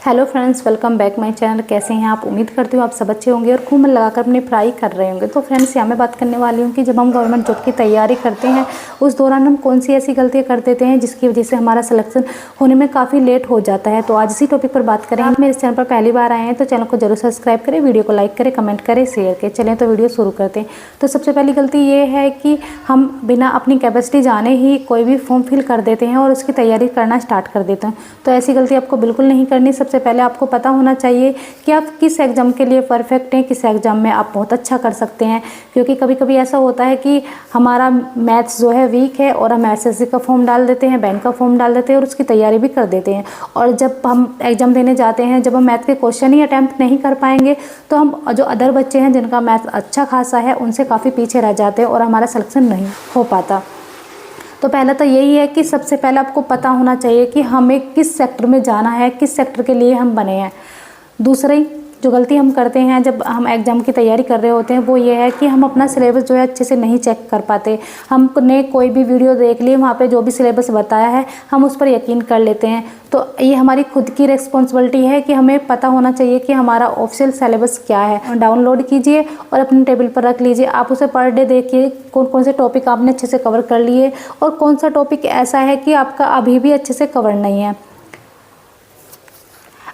Hello friends, welcome back my channel. कैसे हैं आप? उम्मीद करती हूँ आप सब अच्छे होंगे और खूब मन लगाकर अपनी पढ़ाई कर रहे होंगे। तो फ्रेंड्स, यहाँ मैं बात करने वाली हूँ कि जब हम गवर्नमेंट जॉब की तैयारी करते हैं उस दौरान हम कौन सी ऐसी गलतियाँ कर देते हैं जिसकी वजह से हमारा सिलेक्शन होने में काफ़ी लेट हो जाता है। तो आज इसी टॉपिक पर बात करें। आप मेरे चैनल पर पहली बार आए हैं तो चैनल को जरूर सब्सक्राइब करें, वीडियो को लाइक करें, कमेंट करें, शेयर करें। चलें तो वीडियो शुरू करते हैं। तो सबसे पहली गलती ये है कि हम बिना अपनी कैपेसिटी जाने ही कोई भी फॉर्म फिल कर देते हैं और उसकी तैयारी करना स्टार्ट कर देते हैं। तो ऐसी गलती आपको बिल्कुल नहीं करनी। सबसे पहले आपको पता होना चाहिए कि आप किस एग्ज़ाम के लिए परफेक्ट हैं, किस एग्ज़ाम में आप बहुत अच्छा कर सकते हैं। क्योंकि कभी कभी ऐसा होता है कि हमारा मैथ्स जो है वीक है और हम एसएससी का फॉर्म डाल देते हैं, बैंक का फॉर्म डाल देते हैं और उसकी तैयारी भी कर देते हैं। और जब हम एग्ज़ाम देने जाते हैं, जब हम मैथ के क्वेश्चन ही अटैम्प्ट नहीं कर पाएंगे तो हम जो अदर बच्चे हैं जिनका मैथ अच्छा खासा है उनसे काफ़ी पीछे रह जाते हैं और हमारा सिलेक्शन नहीं हो पाता। तो पहला तो यही है कि सबसे पहले आपको पता होना चाहिए कि हमें किस सेक्टर में जाना है, किस सेक्टर के लिए हम बने हैं। दूसरी जो गलती हम करते हैं जब हम एग्ज़ाम की तैयारी कर रहे होते हैं वो ये है कि हम अपना सिलेबस जो है अच्छे से नहीं चेक कर पाते। हमने कोई भी वीडियो देख ली, वहाँ पे जो भी सिलेबस बताया है हम उस पर यकीन कर लेते हैं। तो ये हमारी खुद की रिस्पॉन्सिबिलिटी है कि हमें पता होना चाहिए कि हमारा ऑफिशियल सिलेबस क्या है। डाउनलोड कीजिए और अपने टेबल पर रख लीजिए। आप उसे पर डे देखिए कौन कौन से टॉपिक आपने अच्छे से कवर कर लिए और कौन सा टॉपिक ऐसा है कि आपका अभी भी अच्छे से कवर नहीं है।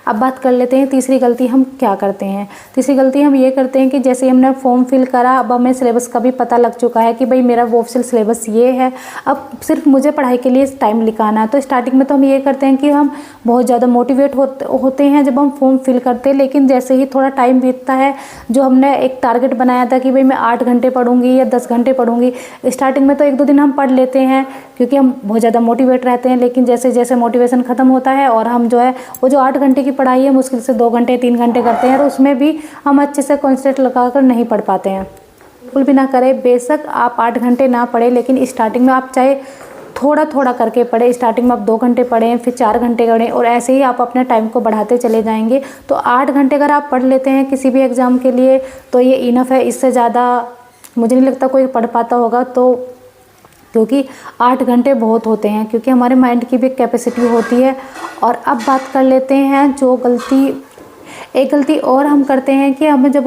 अब बात कर लेते हैं तीसरी गलती हम क्या करते हैं। तीसरी गलती हम ये करते हैं कि जैसे हमने फॉर्म फिल करा, अब हमें सिलेबस का भी पता लग चुका है कि भाई मेरा वो ऑफिशियल सिलेबस ये है, अब सिर्फ मुझे पढ़ाई के लिए टाइम निकालना है। तो स्टार्टिंग में तो हम ये करते हैं कि हम बहुत ज़्यादा मोटिवेट होते हैं जब हम फॉर्म फिल करते हैं। लेकिन जैसे ही थोड़ा टाइम बीतता है, जो हमने एक टारगेट बनाया था कि भाई मैं 8 घंटे पढ़ूंगी या 10 घंटे पढ़ूंगी, स्टार्टिंग में तो 1-2 दिन हम पढ़ लेते हैं क्योंकि हम बहुत ज़्यादा मोटिवेट रहते हैं। लेकिन जैसे जैसे मोटिवेशन ख़त्म होता है और हम जो है वो जो 8 घंटे की पढ़ाई है मुश्किल से 2 घंटे 3 घंटे करते हैं और उसमें भी हम अच्छे से कॉन्सेंट्रेट लगाकर नहीं पढ़ पाते हैं। बिल्कुल भी ना करें। बेशक आप 8 घंटे ना पढ़ें, लेकिन स्टार्टिंग में आप चाहे थोड़ा थोड़ा करके पढ़ें। स्टार्टिंग में आप 2 घंटे पढ़ें, फिर 4 घंटे पढ़ें और ऐसे ही आप अपने टाइम को बढ़ाते चले जाएंगे। तो 8 घंटे अगर आप पढ़ लेते हैं किसी भी एग्ज़ाम के लिए तो ये इनफ है। इससे ज़्यादा मुझे नहीं लगता कोई पढ़ पाता होगा। तो क्योंकि 8 घंटे बहुत होते हैं, क्योंकि हमारे माइंड की भी कैपेसिटी होती है। और अब बात कर लेते हैं एक गलती और हम करते हैं कि हमें जब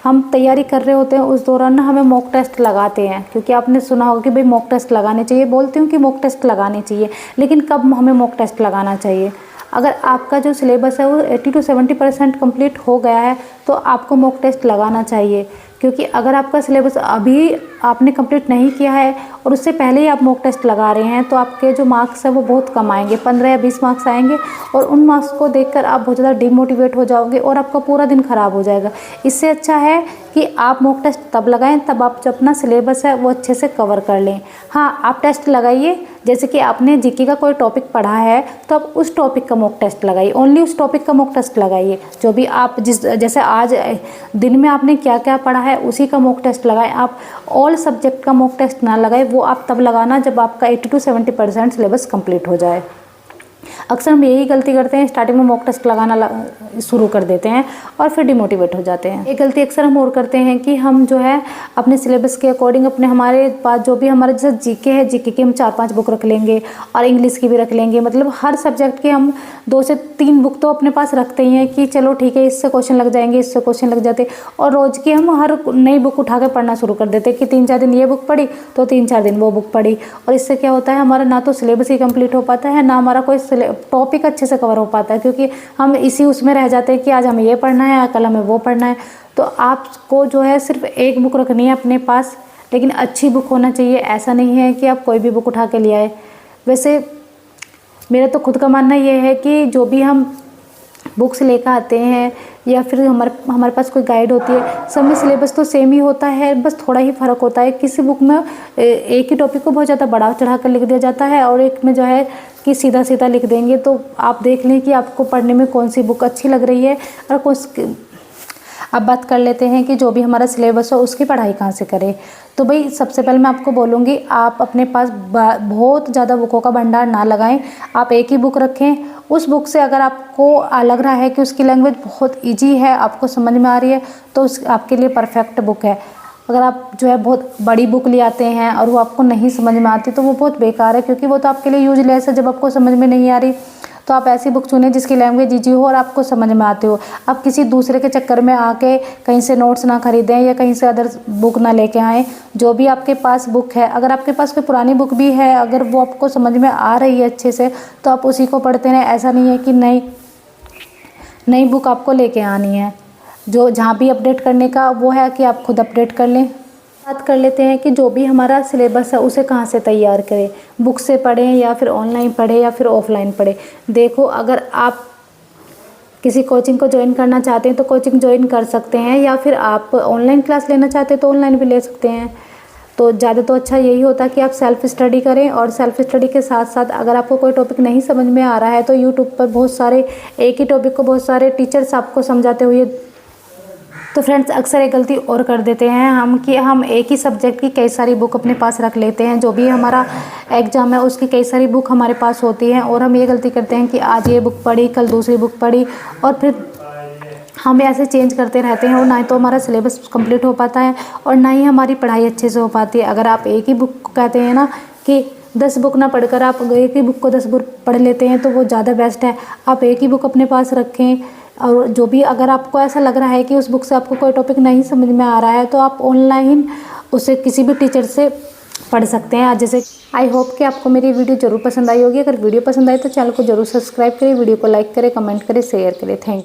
हम तैयारी कर रहे होते हैं उस दौरान ना हमें मॉक टेस्ट लगाते हैं। क्योंकि आपने सुना होगा कि भाई मॉक टेस्ट लगाने चाहिए। बोलती हूँ कि मॉक टेस्ट लगाने चाहिए, लेकिन कब हमें मॉक टेस्ट लगाना चाहिए? अगर आपका जो सिलेबस है वो 80 to 70% कंप्लीट हो गया है तो आपको मॉक टेस्ट लगाना चाहिए। क्योंकि अगर आपका सिलेबस अभी आपने कंप्लीट नहीं किया है और उससे पहले ही आप मॉक टेस्ट लगा रहे हैं तो आपके जो मार्क्स है वो बहुत कम आएंगे, 15 या 20 मार्क्स आएंगे। और उन मार्क्स को देखकर आप बहुत ज़्यादा डिमोटिवेट हो जाओगे और आपका पूरा दिन ख़राब हो जाएगा। इससे अच्छा है कि आप मॉक टेस्ट तब लगाएं तब आप जो अपना सिलेबस है वो अच्छे से कवर कर लें। हाँ, आप टेस्ट लगाइए। जैसे कि आपने जीके का कोई टॉपिक पढ़ा है तो आप उस टॉपिक का मॉक टेस्ट लगाइए, ओनली उस टॉपिक का मॉक टेस्ट लगाइए। जो भी आप जैसे आज दिन में आपने क्या क्या पढ़ा है उसी का मॉक टेस्ट लगाएं। आप ऑल सब्जेक्ट का मॉक टेस्ट ना लगाएं, वो आप तब लगाना जब आपका 80 to 70% सिलेबस कंप्लीट हो जाए। अक्सर हम यही गलती करते हैं, स्टार्टिंग में मॉक टेस्ट लगाना शुरू कर देते हैं और फिर डिमोटिवेट हो जाते हैं। एक गलती अक्सर हम और करते हैं कि हम जो है अपने सिलेबस के अकॉर्डिंग हमारे पास जो भी हमारा जैसे जीके है, जीके की हम 4-5 बुक रख लेंगे और इंग्लिश की भी रख लेंगे। मतलब हर सब्जेक्ट के हम 2 से 3 बुक तो अपने पास रखते ही हैं कि चलो ठीक है, इससे क्वेश्चन लग जाएंगे, इससे क्वेश्चन लग जाते। और रोज़ की हम हर नई बुक उठा कर पढ़ना शुरू कर देते कि 3-4 दिन ये बुक पढ़ी तो 3-4 दिन वो बुक पढ़ी। और इससे क्या होता है, हमारा ना तो सिलेबस ही कंप्लीट हो पाता है, ना हमारा कोई टॉपिक अच्छे से कवर हो पाता है। क्योंकि हम इसी उसमें रह जाते हैं कि आज हमें ये पढ़ना है, कल हमें वो पढ़ना है। तो आपको जो है सिर्फ एक बुक रखनी है अपने पास, लेकिन अच्छी बुक होना चाहिए। ऐसा नहीं है कि आप कोई भी बुक उठा के ले आए। वैसे मेरा तो खुद का मानना ये है कि जो भी हम बुक्स लेकर आते हैं या फिर हमारे पास कोई गाइड होती है, सब में सिलेबस तो सेम ही होता है, बस थोड़ा ही फ़र्क होता है। किसी बुक में एक ही टॉपिक को बहुत ज़्यादा बढ़ा चढ़ा कर लिख दिया जाता है और एक में जो है कि सीधा सीधा लिख देंगे। तो आप देख लें कि आपको पढ़ने में कौन सी बुक अच्छी लग रही है और कौन। अब बात कर लेते हैं कि जो भी हमारा सिलेबस हो उसकी पढ़ाई कहाँ से करें। तो भाई सबसे पहले मैं आपको बोलूँगी, आप अपने पास बहुत ज़्यादा बुकों का भंडार ना लगाएं। आप एक ही बुक रखें। उस बुक से अगर आपको लग रहा है कि उसकी लैंग्वेज बहुत ईजी है, आपको समझ में आ रही है, तो उस आपके लिए परफेक्ट बुक है। अगर आप जो है बहुत बड़ी बुक ले आते हैं और वो आपको नहीं समझ में आती तो वो बहुत बेकार है, क्योंकि वो तो आपके लिए यूजलेस है जब आपको समझ में नहीं आ रही। तो आप ऐसी बुक चुनें जिसकी लैंग्वेज ईजी हो और आपको समझ में आती हो। आप किसी दूसरे के चक्कर में आके कहीं से नोट्स ना खरीदें या कहीं से अदर बुक ना लेके आएँ। जो भी आपके पास बुक है, अगर आपके पास कोई पुरानी बुक भी है, अगर वो आपको समझ में आ रही है अच्छे से, तो आप उसी को पढ़ते रहें। ऐसा नहीं है कि नई बुक आपको लेके आनी है। जो जहाँ भी अपडेट करने का वो है कि आप खुद अपडेट कर लें। बात कर लेते हैं कि जो भी हमारा सिलेबस है उसे कहाँ से तैयार करें, बुक से पढ़ें या फिर ऑनलाइन पढ़ें या फिर ऑफलाइन पढ़ें। देखो, अगर आप किसी कोचिंग को ज्वाइन करना चाहते हैं तो कोचिंग ज्वाइन कर सकते हैं, या फिर आप ऑनलाइन क्लास लेना चाहते हैं तो ऑनलाइन भी ले सकते हैं। तो ज़्यादा तो अच्छा यही होता है कि आप सेल्फ़ स्टडी करें। और सेल्फ़ स्टडी के साथ साथ अगर आपको कोई टॉपिक नहीं समझ में आ रहा है तो यूट्यूब पर बहुत सारे एक ही टॉपिक को बहुत सारे टीचर्स आपको समझाते हुए। तो फ्रेंड्स, अक्सर एक गलती और कर देते हैं हम कि हम एक ही सब्जेक्ट की कई सारी बुक अपने पास रख लेते हैं। जो भी हमारा एग्ज़ाम है उसकी कई सारी बुक हमारे पास होती हैं और हम ये गलती करते हैं कि आज ये बुक पढ़ी, कल दूसरी बुक पढ़ी, और फिर हम ऐसे चेंज करते रहते हैं और ना ही तो हमारा सिलेबस कंप्लीट हो पाता है और ना ही हमारी पढ़ाई अच्छे से हो पाती है। अगर आप एक ही बुक कहते हैं ना कि 10 बुक ना पढ़कर आप एक ही बुक को 10 बुक पढ़ लेते हैं तो वो ज़्यादा बेस्ट है। आप एक ही बुक अपने पास रखें, और जो भी अगर आपको ऐसा लग रहा है कि उस बुक से आपको कोई टॉपिक नहीं समझ में आ रहा है तो आप ऑनलाइन उसे किसी भी टीचर से पढ़ सकते हैं। जैसे आई होप कि आपको मेरी वीडियो ज़रूर पसंद आई होगी। अगर वीडियो पसंद आई तो चैनल को ज़रूर सब्सक्राइब करें, वीडियो को लाइक करें, कमेंट करें, शेयर करें। Thank you.